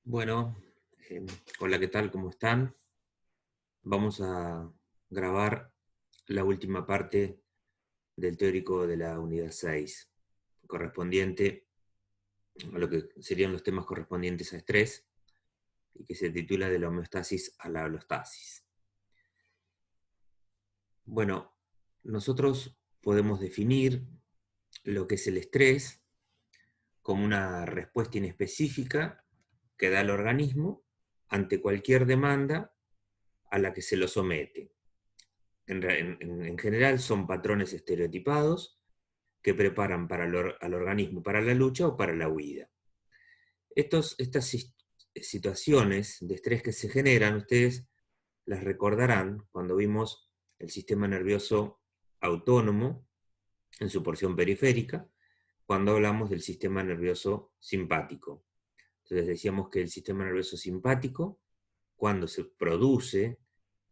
Bueno, eh, hola, ¿qué tal? ¿Cómo están? Vamos a grabar la última parte del teórico de la unidad 6, correspondiente a lo que serían los temas correspondientes a estrés, y que se titula De la homeostasis a la alostasis. Bueno, nosotros podemos definir lo que es el estrés como una respuesta inespecífica que da el organismo ante cualquier demanda a la que se lo somete. En general son patrones estereotipados que preparan al organismo para la lucha o para la huida. Estas situaciones de estrés que se generan, ustedes las recordarán cuando vimos el sistema nervioso autónomo en su porción periférica, cuando hablamos del sistema nervioso simpático. Entonces decíamos que el sistema nervioso simpático, cuando se produce,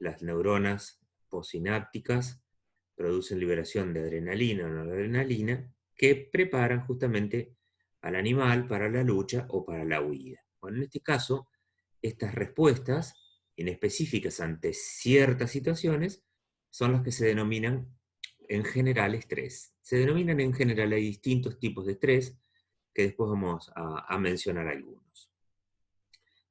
las neuronas postsinápticas producen liberación de adrenalina o noradrenalina que preparan justamente al animal para la lucha o para la huida. Bueno, en este caso, estas respuestas inespecíficas ante ciertas situaciones son las que se denominan en general estrés. Se denominan en general, hay distintos tipos de estrés que después vamos a mencionar algunos.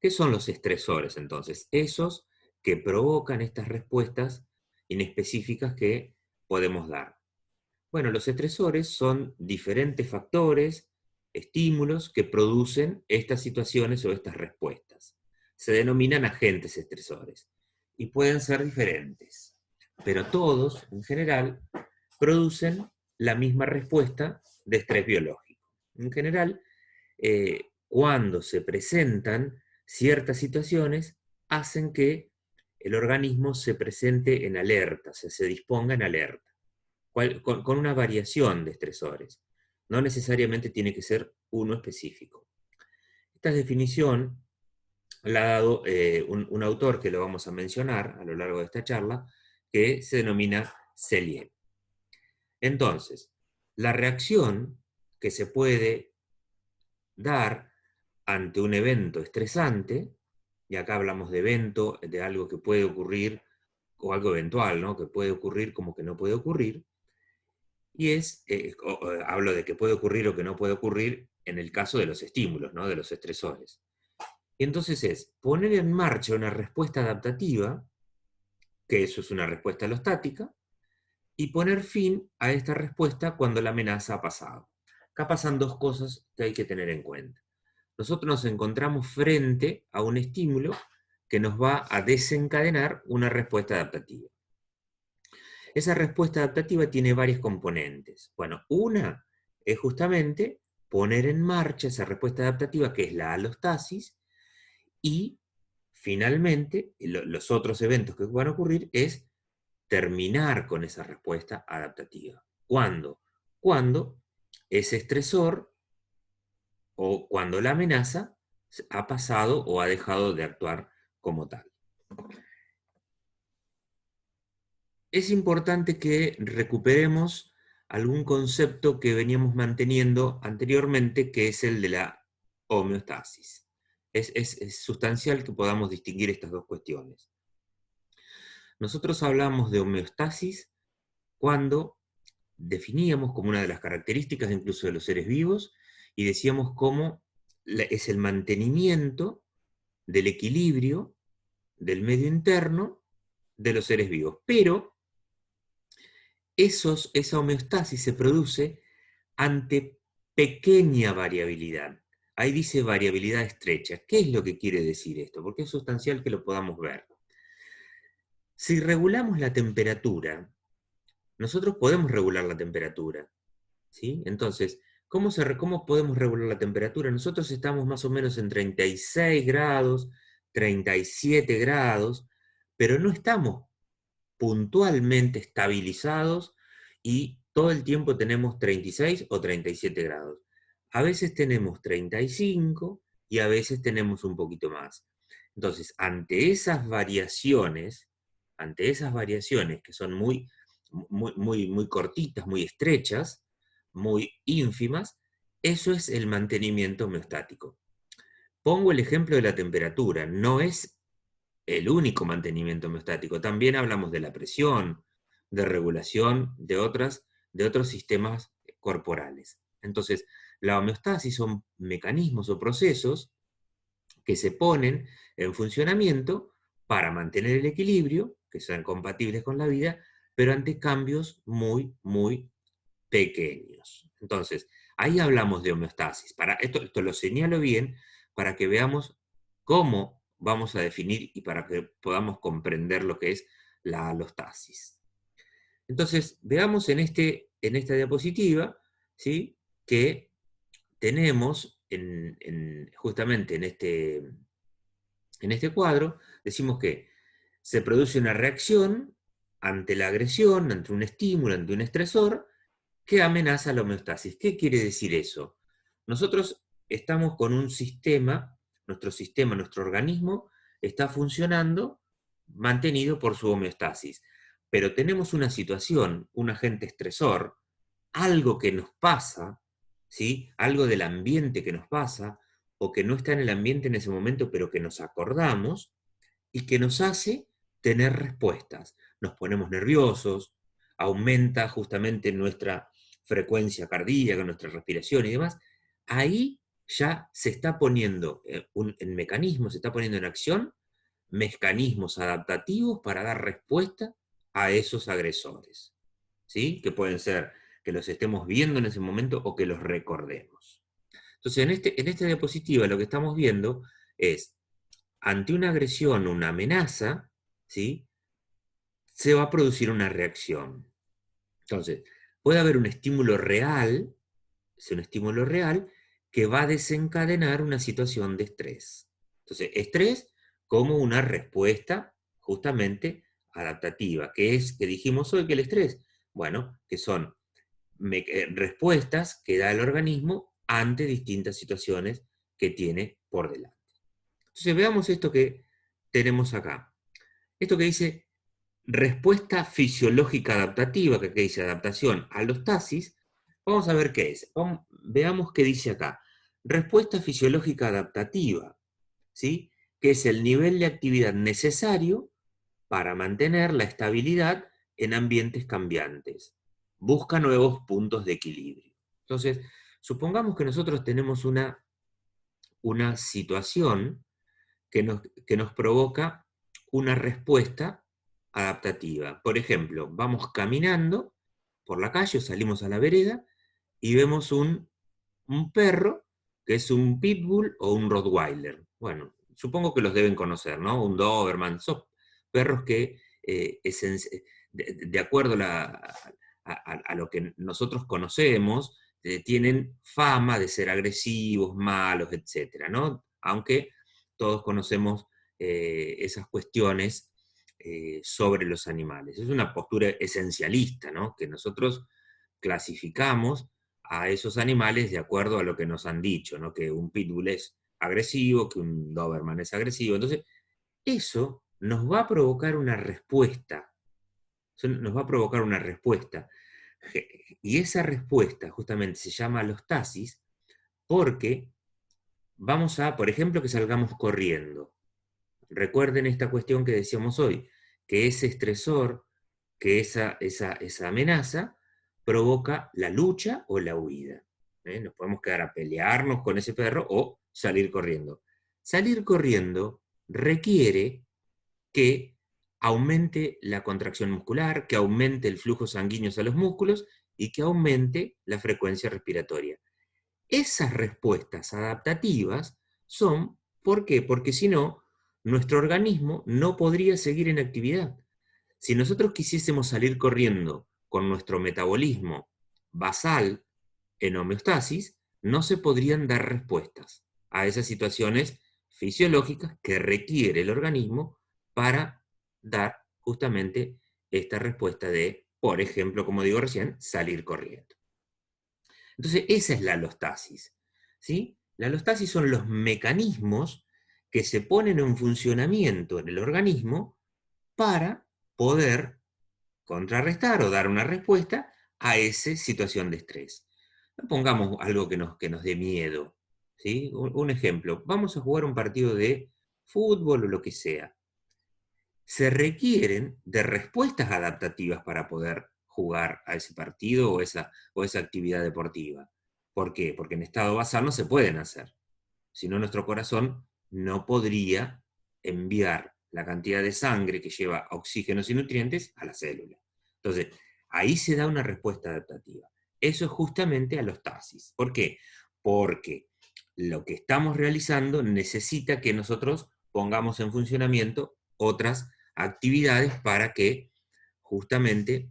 ¿Qué son los estresores entonces? Esos que provocan estas respuestas inespecíficas que podemos dar. Bueno, los estresores son diferentes factores, estímulos que producen estas situaciones o estas respuestas. Se denominan agentes estresores y pueden ser diferentes, pero todos, en general, producen la misma respuesta de estrés biológico. En general, cuando se presentan ciertas situaciones, hacen que el organismo se presente en alerta, o sea, se disponga en alerta, con una variación de estresores. No necesariamente tiene que ser uno específico. Esta definición la ha dado un autor que lo vamos a mencionar a lo largo de esta charla, que se denomina Selye. Entonces, la reacción que se puede dar ante un evento estresante, y acá hablamos de evento, de algo que puede ocurrir, o algo eventual, ¿no? Que puede ocurrir como que no puede ocurrir, y hablo de que puede ocurrir o que no puede ocurrir en el caso de los estímulos, ¿no? De los estresores. Y entonces es poner en marcha una respuesta adaptativa, que eso es una respuesta alostática, y poner fin a esta respuesta cuando la amenaza ha pasado. Acá pasan dos cosas que hay que tener en cuenta. Nosotros nos encontramos frente a un estímulo que nos va a desencadenar una respuesta adaptativa. Esa respuesta adaptativa tiene varios componentes. Bueno, una es justamente poner en marcha esa respuesta adaptativa, que es la alostasis, y finalmente los otros eventos que van a ocurrir es terminar con esa respuesta adaptativa. ¿Cuándo? Cuando ese estresor o cuando la amenaza ha pasado o ha dejado de actuar como tal. Es importante que recuperemos algún concepto que veníamos manteniendo anteriormente, que es el de la homeostasis. Es sustancial que podamos distinguir estas dos cuestiones. Nosotros hablamos de homeostasis cuando definíamos como una de las características incluso de los seres vivos, y decíamos cómo es el mantenimiento del equilibrio del medio interno de los seres vivos. Pero esa homeostasis se produce ante pequeña variabilidad. Ahí dice variabilidad estrecha. ¿Qué es lo que quiere decir esto? Porque es sustancial que lo podamos ver. Si regulamos la temperatura, nosotros podemos regular la temperatura, ¿sí? Entonces, ¿cómo podemos regular la temperatura? Nosotros estamos más o menos en 36 grados, 37 grados, pero no estamos puntualmente estabilizados y todo el tiempo tenemos 36 o 37 grados. A veces tenemos 35 y a veces tenemos un poquito más. Entonces, ante esas variaciones que son muy cortitas, muy estrechas, muy ínfimas, eso es el mantenimiento homeostático. Pongo el ejemplo de la temperatura, no es el único mantenimiento homeostático, también hablamos de la presión, de regulación de otros sistemas corporales. Entonces, la homeostasis son mecanismos o procesos que se ponen en funcionamiento para mantener el equilibrio, que sean compatibles con la vida, pero ante cambios muy, muy pequeños. Entonces, ahí hablamos de homeostasis. Esto lo señalo bien para que veamos cómo vamos a definir y para que podamos comprender lo que es la alostasis. Entonces, veamos en esta diapositiva, ¿sí?, que tenemos justamente en este cuadro, decimos que se produce una reacción ante la agresión, ante un estímulo, ante un estresor, que amenaza la homeostasis. ¿Qué quiere decir eso? Nosotros estamos con un sistema, nuestro organismo, está funcionando mantenido por su homeostasis. Pero tenemos una situación, un agente estresor, algo que nos pasa, ¿sí?, algo del ambiente que nos pasa, o que no está en el ambiente en ese momento, pero que nos acordamos, y que nos hace tener respuestas. Nos ponemos nerviosos, aumenta justamente nuestra frecuencia cardíaca, nuestra respiración y demás. Ahí ya se está poniendo en mecanismos, se está poniendo en acción mecanismos adaptativos para dar respuesta a esos agresores, ¿sí?, que pueden ser que los estemos viendo en ese momento o que los recordemos. Entonces, en esta diapositiva lo que estamos viendo es, ante una agresión, una amenaza, ¿sí?, se va a producir una reacción. Entonces, puede haber un estímulo real, es un estímulo real, que va a desencadenar una situación de estrés. Entonces, estrés como una respuesta justamente adaptativa. ¿Qué es que dijimos hoy que el estrés? Bueno, que son respuestas que da el organismo ante distintas situaciones que tiene por delante. Entonces, veamos esto que tenemos acá. Esto que dice respuesta fisiológica adaptativa, que dice adaptación a alostasis, vamos a ver qué es. Veamos qué dice acá. Respuesta fisiológica adaptativa, ¿sí?, que es el nivel de actividad necesario para mantener la estabilidad en ambientes cambiantes. Busca nuevos puntos de equilibrio. Entonces, supongamos que nosotros tenemos una situación que nos provoca una respuesta adaptativa. Por ejemplo, vamos caminando por la calle o salimos a la vereda y vemos un perro que es un pitbull o un rottweiler. Bueno, supongo que los deben conocer, ¿no? Un doberman, son perros que de acuerdo a lo que nosotros conocemos, tienen fama de ser agresivos, malos, etcétera, ¿no? Aunque todos conocemos esas cuestiones sobre los animales. Es una postura esencialista, ¿no?, que nosotros clasificamos a esos animales de acuerdo a lo que nos han dicho, ¿no?, que un pitbull es agresivo, que un doberman es agresivo. Entonces, eso nos va a provocar una respuesta. Nos va a provocar una respuesta. Y esa respuesta justamente se llama alostasis porque vamos a, por ejemplo, que salgamos corriendo. Recuerden esta cuestión que decíamos hoy, que ese estresor, que esa amenaza, provoca la lucha o la huida. Nos podemos quedar a pelearnos con ese perro o salir corriendo. Salir corriendo requiere que aumente la contracción muscular, que aumente el flujo sanguíneo a los músculos y que aumente la frecuencia respiratoria. Esas respuestas adaptativas son, ¿por qué? Porque si no, nuestro organismo no podría seguir en actividad. Si nosotros quisiésemos salir corriendo con nuestro metabolismo basal en homeostasis, no se podrían dar respuestas a esas situaciones fisiológicas que requiere el organismo para dar justamente esta respuesta de, por ejemplo, como digo recién, salir corriendo. Entonces, esa es la alostasis, ¿sí? La alostasis son los mecanismos que se ponen en funcionamiento en el organismo para poder contrarrestar o dar una respuesta a esa situación de estrés. No pongamos algo que nos dé miedo. ¿sí? Un ejemplo, vamos a jugar un partido de fútbol o lo que sea. Se requieren de respuestas adaptativas para poder jugar a ese partido o esa actividad deportiva. ¿Por qué? Porque en estado basal no se pueden hacer. Si no, nuestro corazón no podría enviar la cantidad de sangre que lleva oxígenos y nutrientes a la célula. Entonces, ahí se da una respuesta adaptativa. Eso es justamente alostasis. ¿Por qué? Porque lo que estamos realizando necesita que nosotros pongamos en funcionamiento otras actividades para que justamente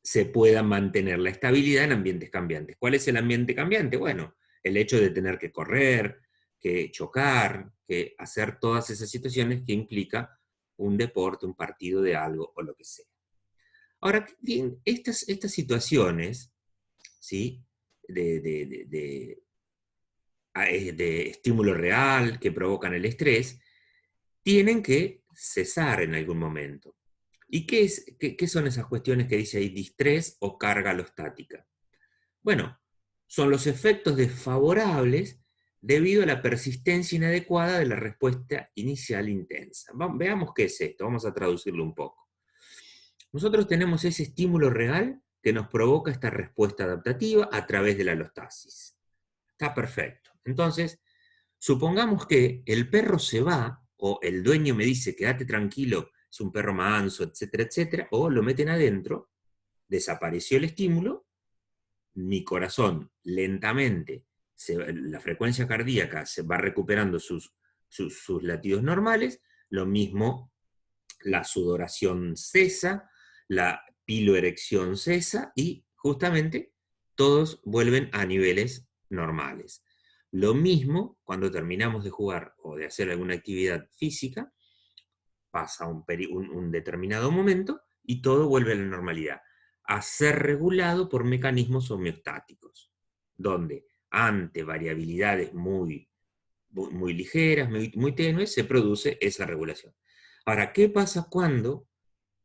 se pueda mantener la estabilidad en ambientes cambiantes. ¿Cuál es el ambiente cambiante? Bueno, el hecho de tener que correr, que chocar, que hacer todas esas situaciones que implica un deporte, un partido de algo o lo que sea. Ahora, bien, estas situaciones, ¿sí? De estímulo real que provocan el estrés, tienen que cesar en algún momento. ¿Y qué son esas cuestiones que dice ahí distrés o carga alostática? Bueno, son los efectos desfavorables debido a la persistencia inadecuada de la respuesta inicial intensa. Veamos qué es esto, vamos a traducirlo un poco. Nosotros tenemos ese estímulo real que nos provoca esta respuesta adaptativa a través de la alostasis. Está perfecto. Entonces, supongamos que el perro se va, o el dueño me dice, quédate tranquilo, es un perro manso, etcétera, etcétera, o lo meten adentro, desapareció el estímulo, mi corazón lentamente, la frecuencia cardíaca se va recuperando sus latidos normales, lo mismo la sudoración cesa, la piloerección cesa y justamente todos vuelven a niveles normales. Lo mismo cuando terminamos de jugar o de hacer alguna actividad física, pasa un determinado momento y todo vuelve a la normalidad, a ser regulado por mecanismos homeostáticos, donde ante variabilidades muy ligeras, muy tenues, se produce esa regulación. Ahora, ¿qué pasa cuando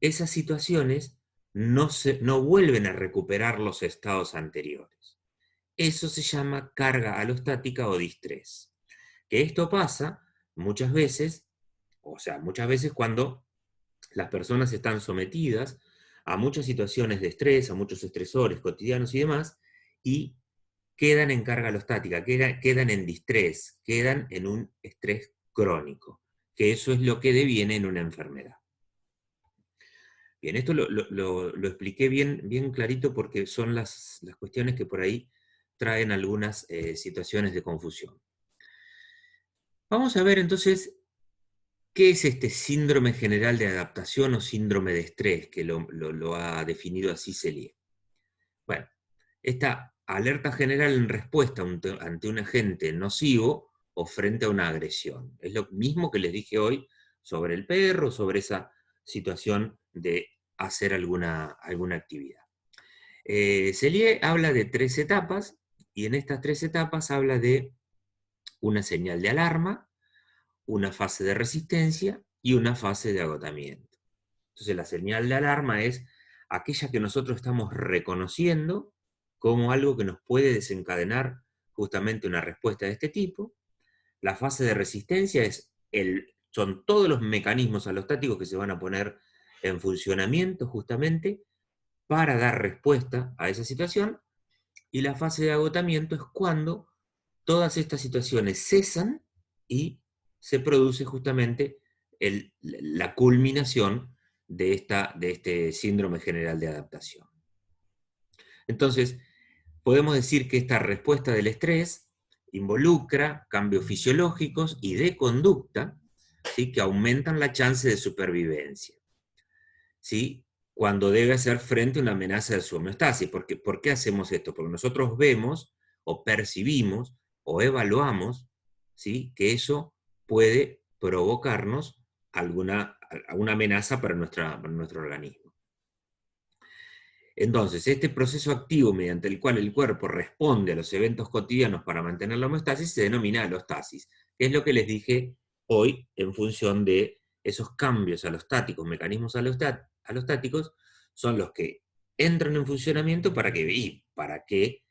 esas situaciones no vuelven a recuperar los estados anteriores? Eso se llama carga alostática o distrés. Que esto pasa muchas veces, o sea, muchas veces cuando las personas están sometidas a muchas situaciones de estrés, a muchos estresores cotidianos y demás, y quedan en carga alostática, quedan en distrés, quedan en un estrés crónico, que eso es lo que deviene en una enfermedad. Bien, esto lo expliqué bien clarito porque son las cuestiones que por ahí traen algunas situaciones de confusión. Vamos a ver entonces qué es este síndrome general de adaptación o síndrome de estrés, que lo ha definido así Selye. Bueno, esta alerta general en respuesta ante un agente nocivo o frente a una agresión. Es lo mismo que les dije hoy sobre el perro, sobre esa situación de hacer alguna actividad. Selye habla de 3 etapas y en estas 3 etapas habla de una señal de alarma, una fase de resistencia y una fase de agotamiento. Entonces la señal de alarma es aquella que nosotros estamos reconociendo como algo que nos puede desencadenar justamente una respuesta de este tipo. La fase de resistencia son todos los mecanismos alostáticos que se van a poner en funcionamiento justamente para dar respuesta a esa situación. Y la fase de agotamiento es cuando todas estas situaciones cesan y se produce justamente la culminación de este síndrome general de adaptación. Entonces, podemos decir que esta respuesta del estrés involucra cambios fisiológicos y de conducta, ¿sí?, que aumentan la chance de supervivencia, ¿sí?, cuando debe hacer frente a una amenaza de su homeostasis. ¿Por qué hacemos esto? Porque nosotros vemos o percibimos o evaluamos, ¿sí?, que eso puede provocarnos alguna amenaza para nuestro organismo. Entonces, este proceso activo mediante el cual el cuerpo responde a los eventos cotidianos para mantener la homeostasis se denomina alostasis, que es lo que les dije hoy en función de esos cambios alostáticos, mecanismos alostáticos, son los que entran en funcionamiento para que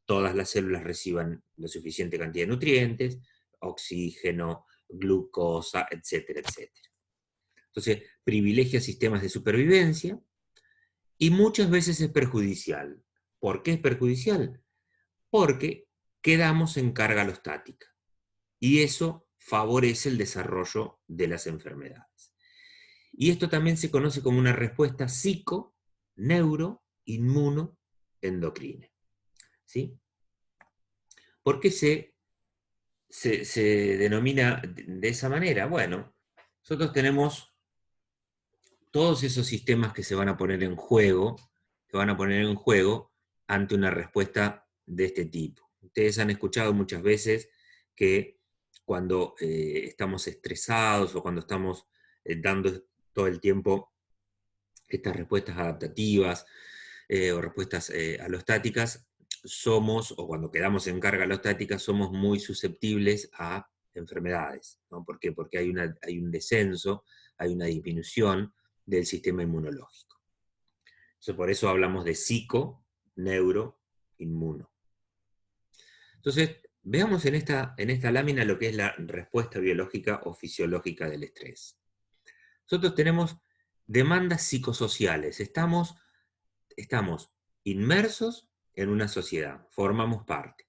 todas las células reciban la suficiente cantidad de nutrientes, oxígeno, glucosa, etcétera, etcétera. Entonces, privilegia sistemas de supervivencia y muchas veces es perjudicial. ¿Por qué es perjudicial? Porque quedamos en carga alostática y eso favorece el desarrollo de las enfermedades. Y esto también se conoce como una respuesta psico, neuro, inmuno, endocrina. ¿Sí? ¿Por qué se denomina de esa manera? Bueno, nosotros tenemos todos esos sistemas que se van a poner en juego, ante una respuesta de este tipo. Ustedes han escuchado muchas veces que cuando estamos estresados o cuando estamos dando todo el tiempo estas respuestas adaptativas o respuestas alostáticas, o cuando quedamos en carga alostática, somos muy susceptibles a enfermedades, ¿no? ¿Por qué? Porque hay un descenso, hay una disminución del sistema inmunológico. Entonces, por eso hablamos de psico, neuro, inmuno. Entonces, veamos en esta lámina lo que es la respuesta biológica o fisiológica del estrés. Nosotros tenemos demandas psicosociales. Estamos inmersos en una sociedad, formamos parte.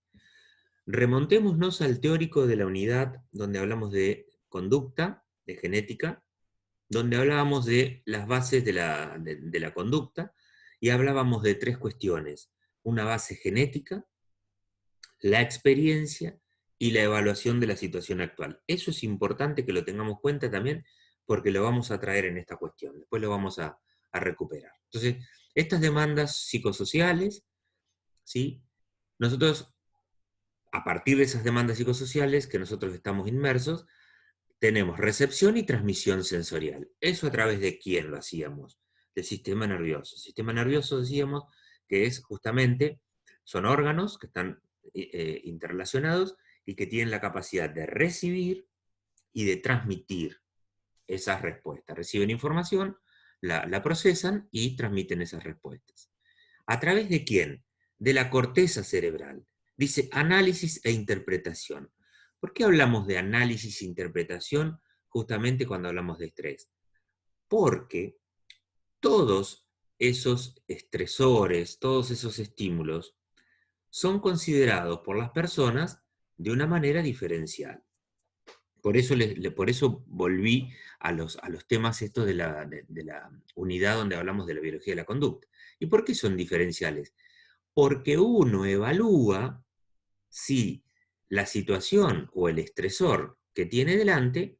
Remontémonos al teórico de la unidad donde hablamos de conducta, de genética, donde hablábamos de las bases de la conducta y hablábamos de tres cuestiones: una base genética, la experiencia y la evaluación de la situación actual. Eso es importante que lo tengamos en cuenta también porque lo vamos a traer en esta cuestión, después lo vamos a recuperar. Entonces, estas demandas psicosociales, ¿sí? Nosotros, a partir de esas demandas psicosociales que nosotros estamos inmersos, tenemos recepción y transmisión sensorial. ¿Eso a través de quién lo hacíamos? Del sistema nervioso. El sistema nervioso, decíamos, que es justamente, son órganos que están interrelacionados y que tienen la capacidad de recibir y de transmitir esas respuestas. Reciben información, la procesan y transmiten esas respuestas. ¿A través de quién? De la corteza cerebral. Dice análisis e interpretación. ¿Por qué hablamos de análisis e interpretación justamente cuando hablamos de estrés? Porque todos esos estresores, todos esos estímulos, son considerados por las personas de una manera diferencial. Por eso volví a los temas estos de la unidad donde hablamos de la biología de la conducta. ¿Y por qué son diferenciales? Porque uno evalúa si la situación o el estresor que tiene delante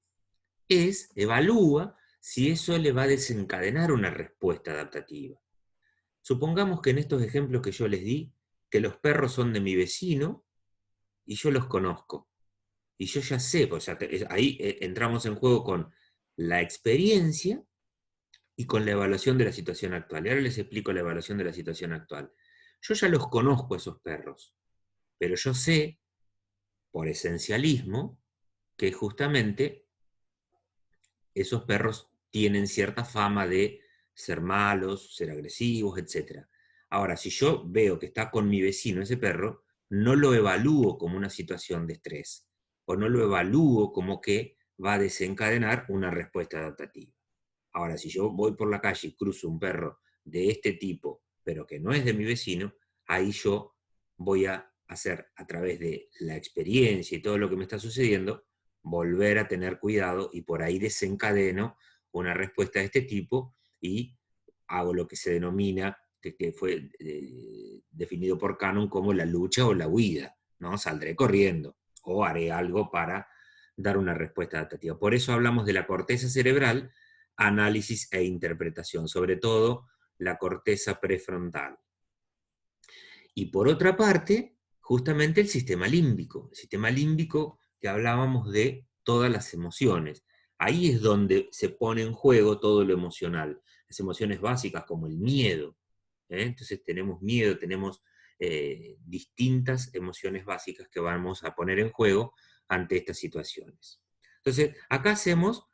evalúa si eso le va a desencadenar una respuesta adaptativa. Supongamos que en estos ejemplos que yo les di, que los perros son de mi vecino y yo los conozco. Y yo ya sé, pues ahí entramos en juego con la experiencia y con la evaluación de la situación actual. Y ahora les explico la evaluación de la situación actual. Yo ya los conozco a esos perros, pero yo sé, por esencialismo, que justamente esos perros tienen cierta fama de ser malos, ser agresivos, etc. Ahora, si yo veo que está con mi vecino ese perro, no lo evalúo como una situación de estrés, o no lo evalúo como que va a desencadenar una respuesta adaptativa. Ahora, si yo voy por la calle y cruzo un perro de este tipo, pero que no es de mi vecino, ahí yo voy a hacer, a través de la experiencia y todo lo que me está sucediendo, volver a tener cuidado y por ahí desencadeno una respuesta de este tipo y hago lo que se denomina, que fue definido por Cannon como la lucha o la huida, ¿no? Saldré corriendo o haré algo para dar una respuesta adaptativa. Por eso hablamos de la corteza cerebral, análisis e interpretación, sobre todo la corteza prefrontal. Y por otra parte, justamente el sistema límbico que hablábamos de todas las emociones. Ahí es donde se pone en juego todo lo emocional, las emociones básicas como el miedo. Entonces tenemos miedo, tenemos distintas emociones básicas que vamos a poner en juego ante estas situaciones. Entonces, acá hacemos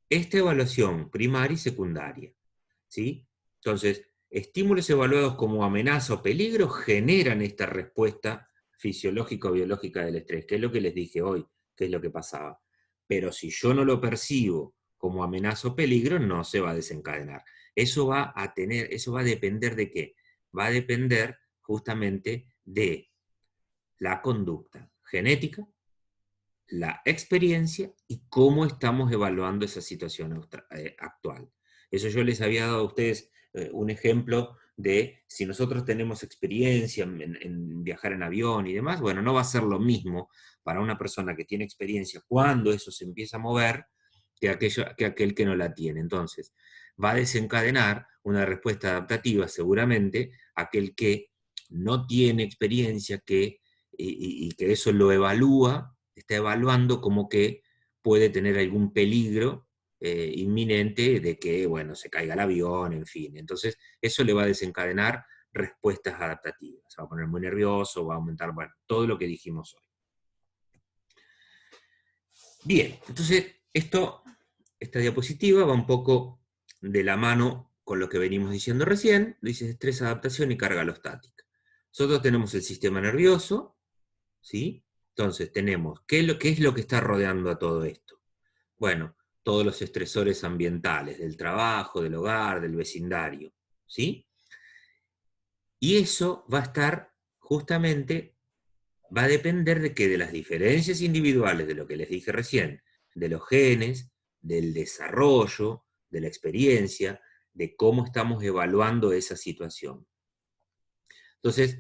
esta evaluación primaria y secundaria, ¿sí? Entonces, estímulos evaluados como amenaza o peligro generan esta respuesta fisiológico-biológica del estrés, que es lo que les dije hoy, que es lo que pasaba. Pero si yo no lo percibo como amenaza o peligro, no se va a desencadenar. Eso va a depender de qué? Va a depender justamente de la conducta genética, la experiencia y cómo estamos evaluando esa situación actual. Eso yo les había dado a ustedes un ejemplo de si nosotros tenemos experiencia en viajar en avión y demás, bueno, no va a ser lo mismo para una persona que tiene experiencia cuando eso se empieza a mover que aquel que no la tiene. Entonces, va a desencadenar una respuesta adaptativa seguramente aquel que no tiene experiencia, y que eso lo evalúa, está evaluando como que puede tener algún peligro inminente de que, bueno, se caiga el avión, en fin. Entonces, eso le va a desencadenar respuestas adaptativas. Se va a poner muy nervioso, va a aumentar, bueno, todo lo que dijimos hoy. Bien, entonces, esta diapositiva va un poco de la mano con lo que venimos diciendo recién, dice estrés, adaptación y carga alostática. Nosotros tenemos el sistema nervioso, ¿sí? Entonces tenemos, ¿qué es lo que está rodeando a todo esto? Bueno, todos los estresores ambientales, del trabajo, del hogar, del vecindario, ¿sí? Y eso va a estar justamente, va a depender de que de las diferencias individuales, de lo que les dije recién, de los genes, del desarrollo, de la experiencia, de cómo estamos evaluando esa situación. Entonces,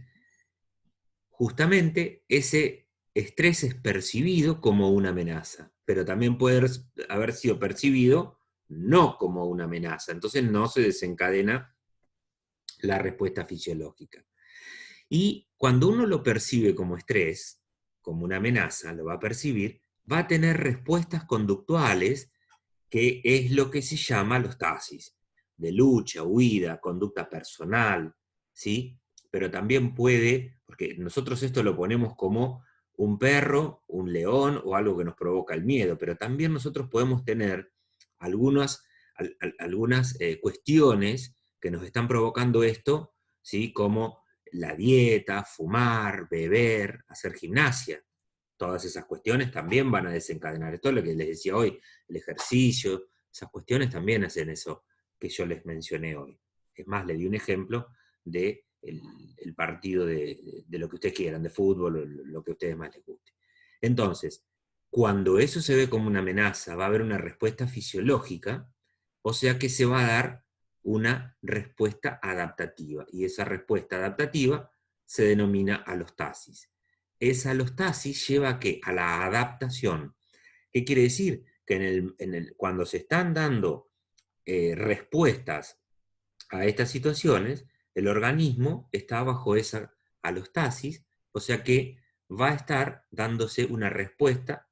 justamente ese estrés es percibido como una amenaza, pero también puede haber sido percibido no como una amenaza, entonces no se desencadena la respuesta fisiológica. Y cuando uno lo percibe como estrés, como una amenaza, lo va a percibir, va a tener respuestas conductuales, que es lo que se llama alostasis, de lucha, huida, conducta personal, ¿sí? Pero también puede, porque nosotros esto lo ponemos como un perro, un león o algo que nos provoca el miedo, pero también nosotros podemos tener algunas cuestiones que nos están provocando esto, ¿sí? Como la dieta, fumar, beber, hacer gimnasia. Todas esas cuestiones también van a desencadenar. Esto es lo que les decía hoy, el ejercicio, esas cuestiones también hacen eso que yo les mencioné hoy. Es más, le di un ejemplo de el partido de lo que ustedes quieran, de fútbol, o lo que a ustedes más les guste. Entonces, cuando eso se ve como una amenaza, va a haber una respuesta fisiológica, o sea que se va a dar una respuesta adaptativa, y esa respuesta adaptativa se denomina alostasis. Esa alostasis lleva a ¿qué? A la adaptación. ¿Qué quiere decir? Que cuando se están dando respuestas a estas situaciones, el organismo está bajo esa alostasis, o sea que va a estar dándose una respuesta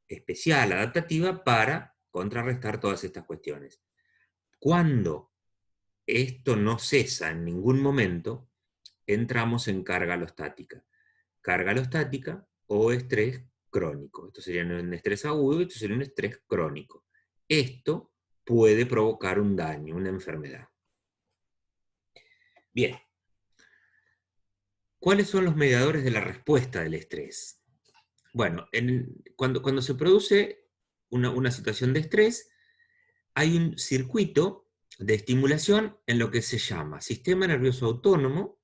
especial, adaptativa, para contrarrestar todas estas cuestiones. Cuando esto no cesa en ningún momento, entramos en carga alostática. Carga alostática o estrés crónico. Esto sería un estrés agudo y esto sería un estrés crónico. Esto puede provocar un daño, una enfermedad. Bien. ¿Cuáles son los mediadores de la respuesta del estrés? Bueno, cuando se produce una situación de estrés, hay un circuito de estimulación en lo que se llama sistema nervioso autónomo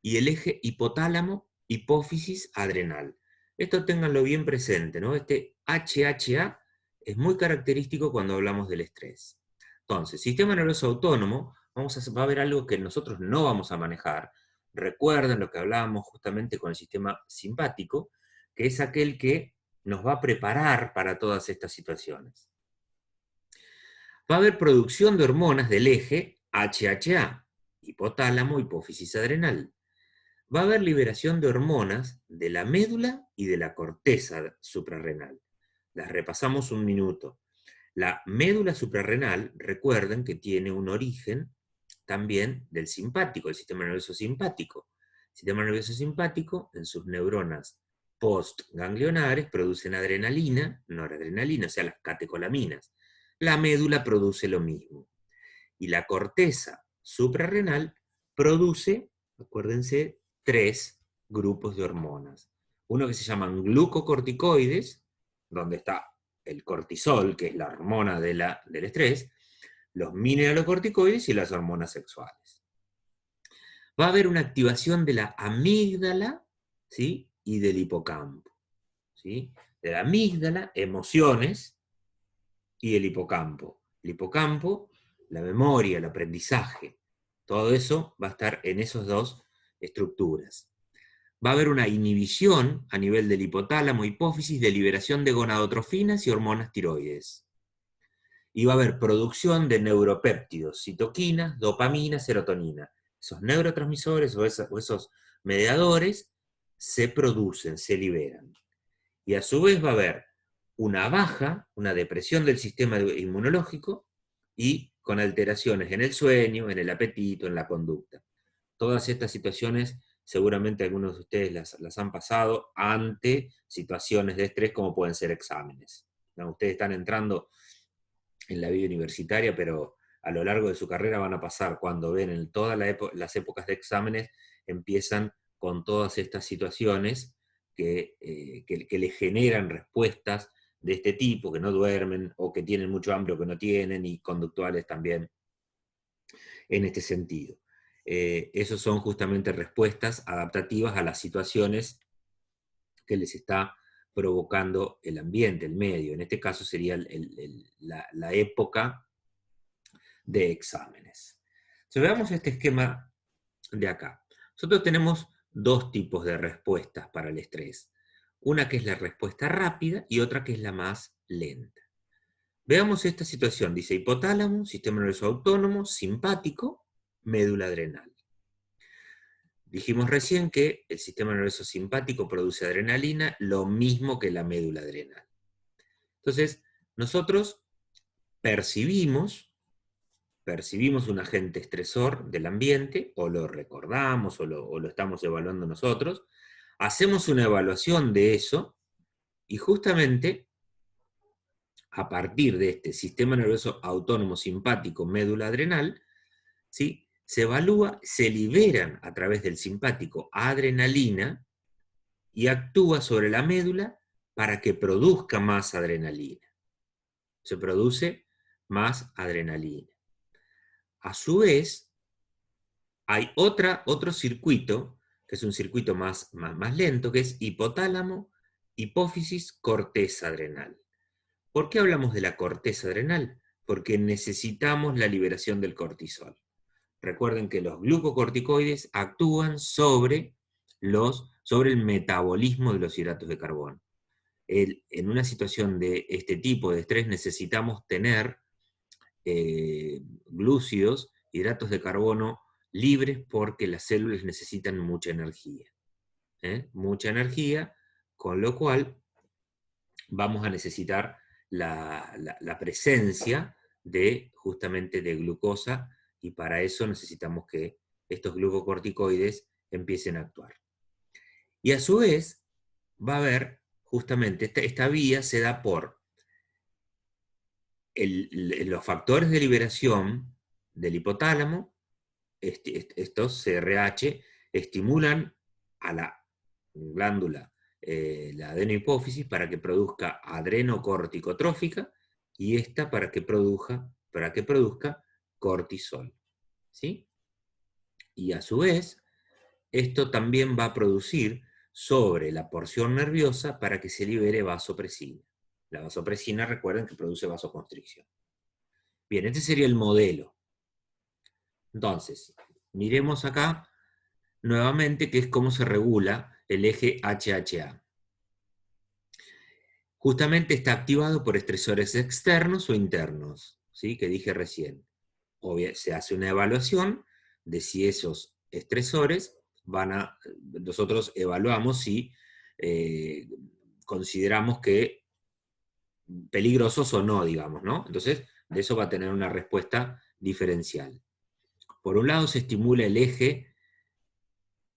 y el eje hipotálamo, hipófisis, adrenal. Esto ténganlo bien presente, ¿no? Este HHA es muy característico cuando hablamos del estrés. Entonces, sistema nervioso autónomo, va a ver algo que nosotros no vamos a manejar. Recuerden lo que hablábamos justamente con el sistema simpático, que es aquel que nos va a preparar para todas estas situaciones. Va a haber producción de hormonas del eje HHA, hipotálamo, hipófisis adrenal. Va a haber liberación de hormonas de la médula y de la corteza suprarrenal. Las repasamos un minuto. La médula suprarrenal, recuerden que tiene un origen también del simpático, el sistema nervioso simpático. El sistema nervioso simpático, en sus neuronas postganglionares, producen adrenalina, noradrenalina, o sea, las catecolaminas. La médula produce lo mismo. Y la corteza suprarrenal produce, acuérdense, tres grupos de hormonas. Uno que se llaman glucocorticoides, donde está el cortisol, que es la hormona del estrés, los mineralocorticoides y las hormonas sexuales. Va a haber una activación de la amígdala, ¿sí?, y del hipocampo. ¿Sí? De la amígdala, emociones, y el hipocampo. El hipocampo, la memoria, el aprendizaje, todo eso va a estar en esas dos estructuras. Va a haber una inhibición a nivel del hipotálamo, hipófisis, de liberación de gonadotrofinas y hormonas tiroides. Y va a haber producción de neuropéptidos, citoquinas, dopamina, serotonina. Esos neurotransmisores o esos mediadores se producen, se liberan. Y a su vez va a haber una baja, una depresión del sistema inmunológico y con alteraciones en el sueño, en el apetito, en la conducta. Todas estas situaciones seguramente algunos de ustedes las han pasado ante situaciones de estrés como pueden ser exámenes. ¿No? Ustedes están entrando en la vida universitaria, pero a lo largo de su carrera van a pasar cuando ven en todas las épocas de exámenes, empiezan con todas estas situaciones que les generan respuestas de este tipo, que no duermen, o que tienen mucho hambre o que no tienen, y conductuales también en este sentido. Esos son justamente respuestas adaptativas a las situaciones que les está provocando el ambiente, el medio. En este caso sería la época de exámenes. Si veamos este esquema de acá, nosotros tenemos dos tipos de respuestas para el estrés. Una que es la respuesta rápida y otra que es la más lenta. Veamos esta situación. Dice hipotálamo, sistema nervioso autónomo, simpático, médula adrenal. Dijimos recién que el sistema nervioso simpático produce adrenalina, lo mismo que la médula adrenal. Entonces, nosotros percibimos un agente estresor del ambiente, o lo recordamos, o lo estamos evaluando nosotros, hacemos una evaluación de eso, y justamente a partir de este sistema nervioso autónomo simpático médula adrenal, ¿sí?, se evalúa, se liberan a través del simpático adrenalina y actúa sobre la médula para que produzca más adrenalina. Se produce más adrenalina. A su vez, hay otro circuito, que es un circuito más lento, que es hipotálamo, hipófisis, corteza adrenal. ¿Por qué hablamos de la corteza adrenal? Porque necesitamos la liberación del cortisol. Recuerden que los glucocorticoides actúan sobre el metabolismo de los hidratos de carbono. En una situación de este tipo de estrés necesitamos tener glúcidos, hidratos de carbono libres, porque las células necesitan mucha energía. Mucha energía, con lo cual vamos a necesitar la presencia justamente de glucosa, y para eso necesitamos que estos glucocorticoides empiecen a actuar. Y a su vez va a haber justamente esta vía se da por los factores de liberación del hipotálamo. Estos CRH estimulan a la glándula, la adenohipófisis, para que produzca adrenocorticotrófica, y esta para que produzca cortisol. ¿Sí? Y a su vez, esto también va a producir sobre la porción nerviosa para que se libere vasopresina. La vasopresina, recuerden que produce vasoconstricción. Bien, este sería el modelo. Entonces, miremos acá nuevamente qué es cómo se regula el eje HHA. Justamente está activado por estresores externos o internos, ¿sí?, que dije recién. Se hace una evaluación de si esos estresores nosotros evaluamos si consideramos que peligrosos o no, digamos, ¿no? Entonces, de eso va a tener una respuesta diferencial. Por un lado se estimula el eje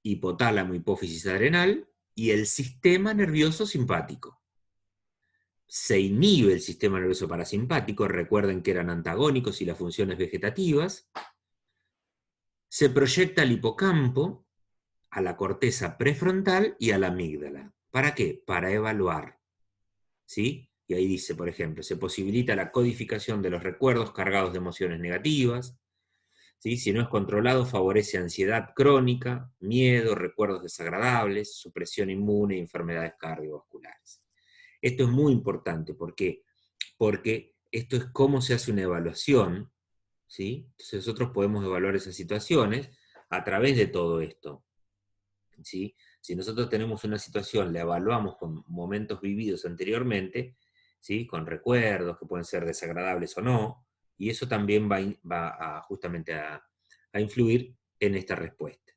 hipotálamo, hipófisis adrenal y el sistema nervioso simpático. Se inhibe el sistema nervioso parasimpático, recuerden que eran antagónicos y las funciones vegetativas. Se proyecta al hipocampo a la corteza prefrontal y a la amígdala. ¿Para qué? Para evaluar, ¿sí? Y ahí dice, por ejemplo, se posibilita la codificación de los recuerdos cargados de emociones negativas, ¿sí? Si no es controlado, favorece ansiedad crónica, miedo, recuerdos desagradables, supresión inmune y enfermedades cardiovasculares. Esto es muy importante, ¿por qué? Porque esto es cómo se hace una evaluación, ¿sí? Entonces nosotros podemos evaluar esas situaciones a través de todo esto, ¿sí? Si nosotros tenemos una situación, la evaluamos con momentos vividos anteriormente, ¿sí? Con recuerdos que pueden ser desagradables o no, y eso también justamente a influir en esta respuesta.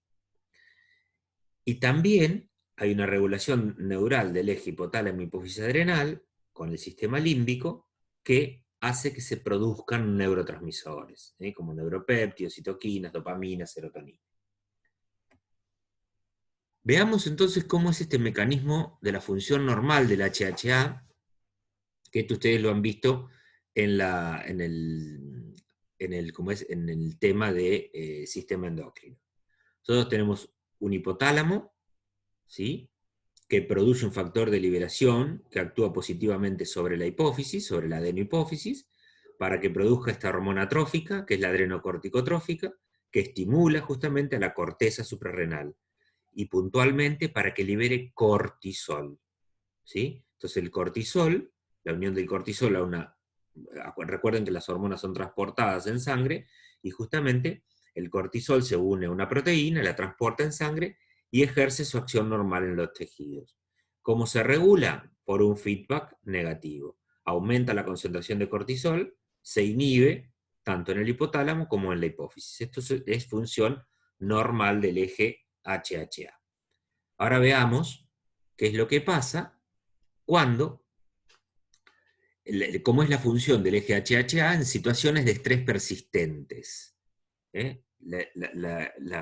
Y también hay una regulación neural del eje hipotálamo hipófisis adrenal con el sistema límbico que hace que se produzcan neurotransmisores, ¿sí? Como neuropéptidos, citoquinas, dopamina, serotonina. Veamos entonces cómo es este mecanismo de la función normal del HHA, que esto ustedes lo han visto en el tema de sistema endocrino. Nosotros tenemos un hipotálamo, ¿sí? Que produce un factor de liberación que actúa positivamente sobre la hipófisis, sobre la adenohipófisis, para que produzca esta hormona trófica, que es la adrenocorticotrófica, que estimula justamente a la corteza suprarrenal, y puntualmente para que libere cortisol, ¿sí? Entonces el cortisol, la unión del cortisol a una... Recuerden que las hormonas son transportadas en sangre, y justamente el cortisol se une a una proteína, la transporta en sangre, y ejerce su acción normal en los tejidos. ¿Cómo se regula? Por un feedback negativo. Aumenta la concentración de cortisol, se inhibe tanto en el hipotálamo como en la hipófisis. Esto es función normal del eje HHA. Ahora veamos qué es lo que pasa cuando, cómo es la función del eje HHA en situaciones de estrés persistentes.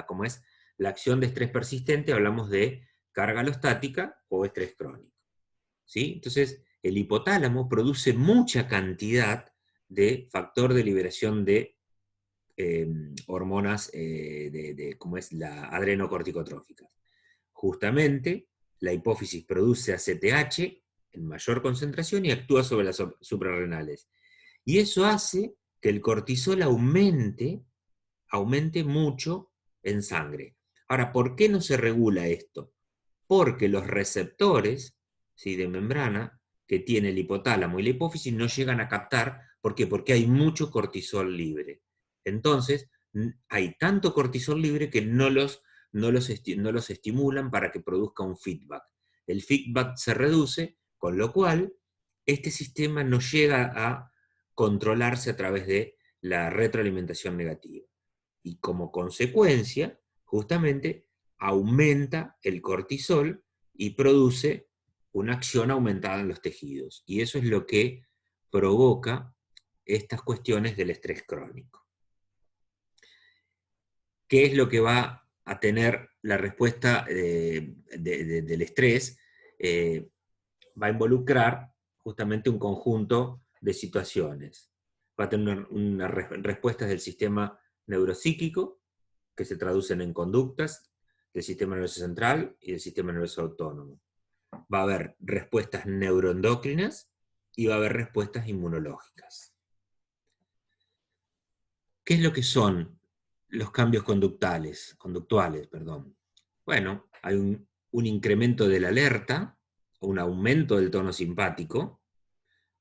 ¿Cómo es? La acción de estrés persistente, hablamos de carga alostática o estrés crónico, ¿sí? Entonces, el hipotálamo produce mucha cantidad de factor de liberación de hormonas, como es la adrenocorticotrófica. Justamente, la hipófisis produce ACTH en mayor concentración y actúa sobre las suprarrenales. Y eso hace que el cortisol aumente mucho en sangre. Ahora, ¿por qué no se regula esto? Porque los receptores, ¿sí?, de membrana que tiene el hipotálamo y la hipófisis no llegan a captar. ¿Por qué? Porque hay mucho cortisol libre. Entonces, hay tanto cortisol libre que no los estimulan para que produzca un feedback. El feedback se reduce, con lo cual este sistema no llega a controlarse a través de la retroalimentación negativa. Y como consecuencia, justamente, aumenta el cortisol y produce una acción aumentada en los tejidos. Y eso es lo que provoca estas cuestiones del estrés crónico. ¿Qué es lo que va a tener la respuesta del estrés? Va a involucrar justamente un conjunto de situaciones. Va a tener unas respuestas del sistema neuropsíquico, que se traducen en conductas del sistema nervioso central y del sistema nervioso autónomo. Va a haber respuestas neuroendocrinas y va a haber respuestas inmunológicas. ¿Qué es lo que son los cambios conductuales? Bueno, hay un incremento de la alerta, un aumento del tono simpático,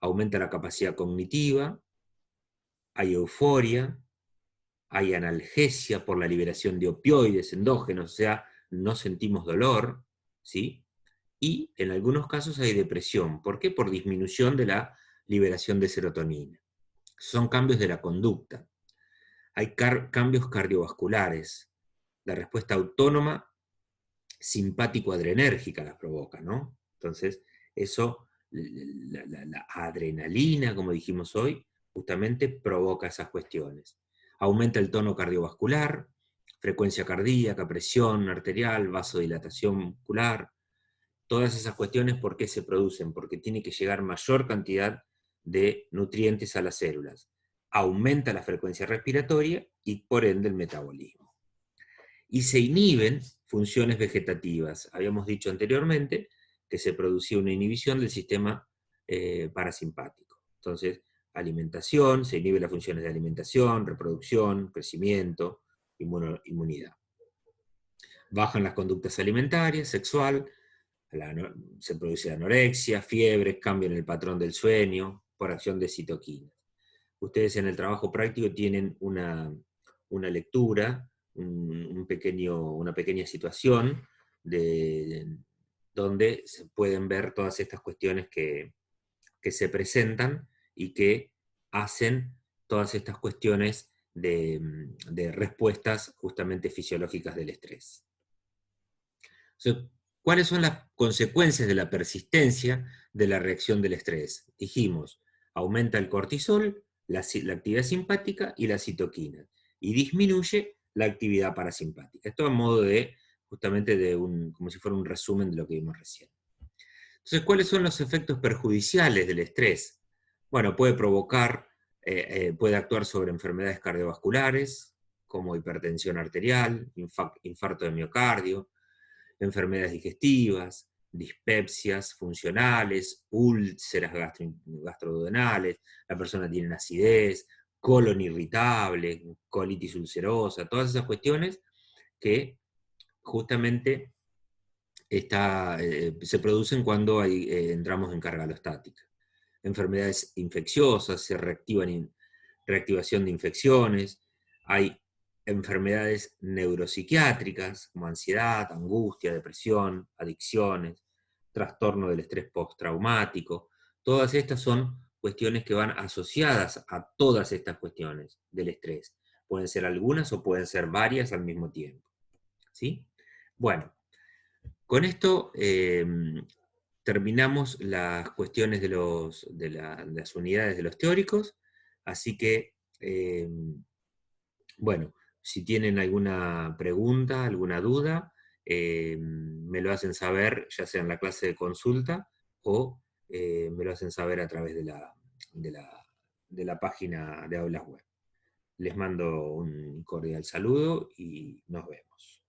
aumenta la capacidad cognitiva, hay euforia, hay analgesia por la liberación de opioides endógenos, o sea, no sentimos dolor, ¿sí? Y en algunos casos hay depresión. ¿Por qué? Por disminución de la liberación de serotonina. Son cambios de la conducta. Hay cambios cardiovasculares. La respuesta autónoma simpático-adrenérgica las provoca, ¿no? Entonces, eso, la adrenalina, como dijimos hoy, justamente provoca esas cuestiones. Aumenta el tono cardiovascular, frecuencia cardíaca, presión arterial, vasodilatación muscular, todas esas cuestiones. ¿Por qué se producen? Porque tiene que llegar mayor cantidad de nutrientes a las células. Aumenta la frecuencia respiratoria y por ende el metabolismo. y se inhiben funciones vegetativas. Habíamos dicho anteriormente que se producía una inhibición del sistema parasimpático. Entonces, alimentación, se inhiben las funciones de alimentación, reproducción, crecimiento, inmunidad. Bajan las conductas alimentarias, sexual, se produce anorexia, fiebre, cambio en el patrón del sueño, por acción de citoquinas. Ustedes en el trabajo práctico tienen una lectura, una pequeña situación donde se pueden ver todas estas cuestiones que se presentan y que hacen todas estas cuestiones de respuestas justamente fisiológicas del estrés. Entonces, ¿cuáles son las consecuencias de la persistencia de la reacción del estrés? Dijimos, aumenta el cortisol, la actividad simpática y la citoquina, y disminuye la actividad parasimpática. Esto a modo de, justamente, como si fuera un resumen de lo que vimos recién. Entonces, ¿cuáles son los efectos perjudiciales del estrés? Bueno, puede actuar sobre enfermedades cardiovasculares, como hipertensión arterial, infarto de miocardio, enfermedades digestivas, dispepsias funcionales, úlceras gastroduodenales, la persona tiene acidez, colon irritable, colitis ulcerosa, todas esas cuestiones que justamente se producen cuando entramos en carga alostática. Enfermedades infecciosas, reactivación de infecciones, hay enfermedades neuropsiquiátricas como ansiedad, angustia, depresión, adicciones, trastorno del estrés postraumático. Todas estas son cuestiones que van asociadas a todas estas cuestiones del estrés. Pueden ser algunas o pueden ser varias al mismo tiempo. ¿Sí? Bueno, con esto terminamos las cuestiones de las unidades de los teóricos, así que, bueno, si tienen alguna pregunta, alguna duda, me lo hacen saber, ya sea en la clase de consulta o me lo hacen saber a través de la página de Aulas Web. Les mando un cordial saludo y nos vemos.